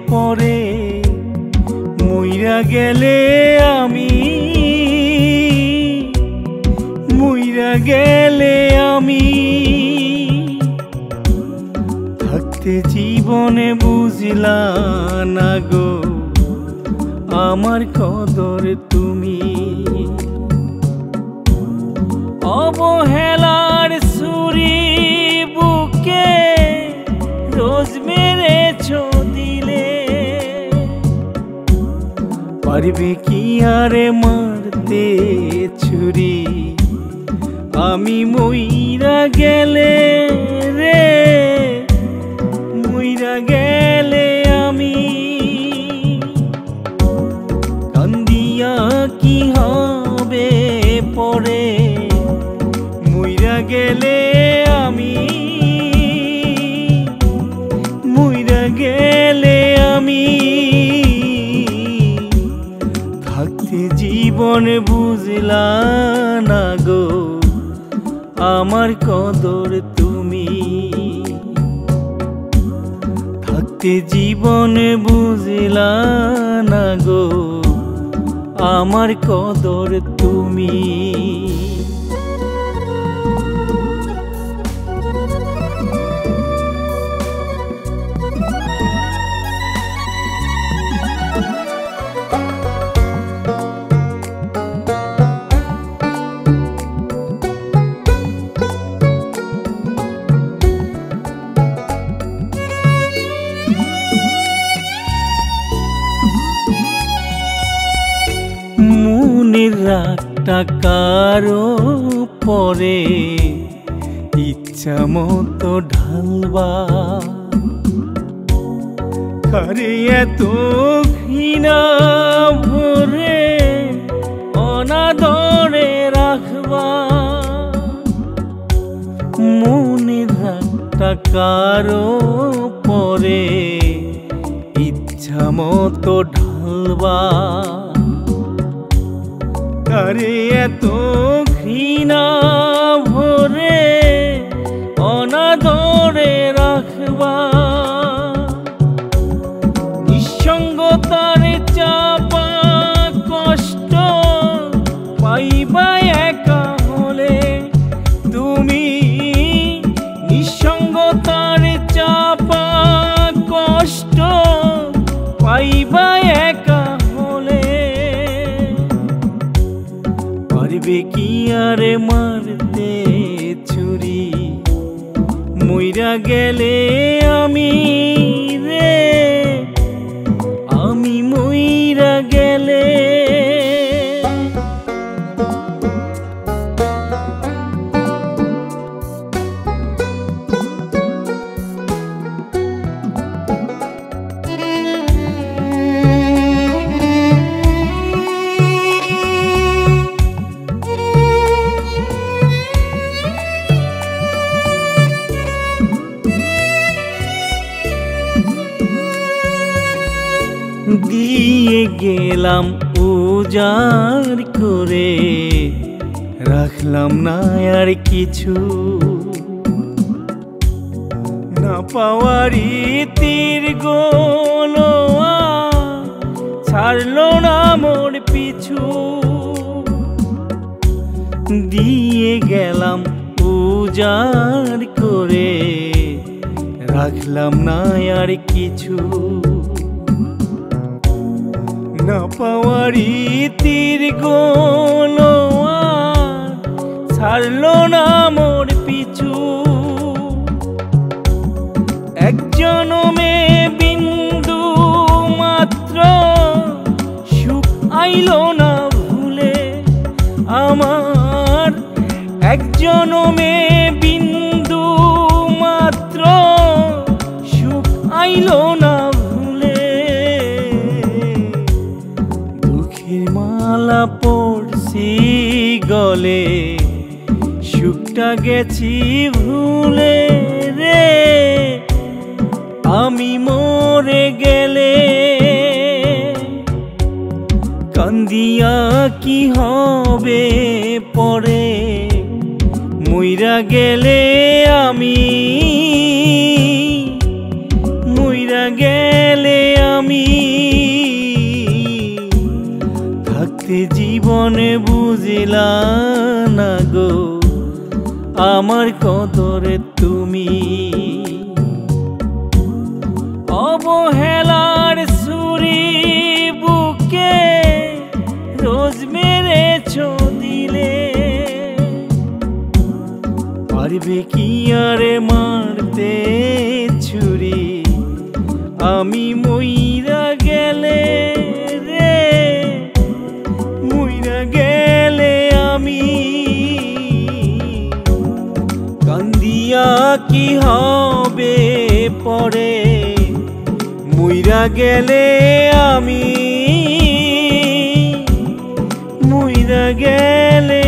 পরে মইরা গেলে আমি মইরা গেলে আমি থাকতে জীবনে বুঝলা না গো আমার কদর তুমি অবহেলার ছুরি বুকে রোজ মেরেছ দিলে পারবে কি আরে মারতে ছুরি আমি মইরা গেলে রে মইরা গেলে আমি কান্দিয়া কি হবে পরে মইরা গেলে আমি মইরা গেলে আমি থাকতে জীবন বুঝলা না গো আমার কদর তুমি থাকতে জীবন বুঝলা না গো আমার কদর তুমি মনের রাগটা কারো পরে ইচ্ছা মতো ঢালবা কারে এত ঘৃণা ভরে অনাদরে রাখবা মনের রাগটা কারো পরে ইচ্ছা মতো ঢালবা কারে এত ঘৃণা ভরে অনাদরে রাখবা নিঃসঙ্গতার চাপা কষ্ট পাইবা একা হলে তুমি নিঃসঙ্গতার চাপা কষ্ট পাইবা একা পারবে কি আরে মারতে ছুরি মইরা গেলে আমি রে আমি মইরা গেলে দিয়ে গেলাম উজাড় করে রাখলাম না আর কিছু না পাওয়ারি তীর গোলো ছাড়লো না মোর পিছু দিয়ে গেলাম উজাড় করে রাখলাম না আর কিছু না পাওয়ারি তীর গোলো ছাড়লো না মোর পিছু এক জনমে বিন্দু মাত্র সুখ আইলো না ভুলে আমার এক জনমে বিন্দু মাত্র সুখ আইলো না মালা পড়ছি গলে সুখটা গেছি ভুলে রে আমি মরে গেলে কান্দিয়া কি হবে পরে মইরা গেলে আমি মইরা গেলে আমি থাকতে জীবনে বুঝিলাম না গো আমার কদরে তুমি। অবহেলার ছুরি বুকে রোজ মেরেছ দিলে, পারবে কি আরে মারতে ছুরি আমি মইরা গেলে রে, মইরা গেলে আমি কান্দিয়া কি হবে পরে, মইরা গেলে আমি, মইরা গেলে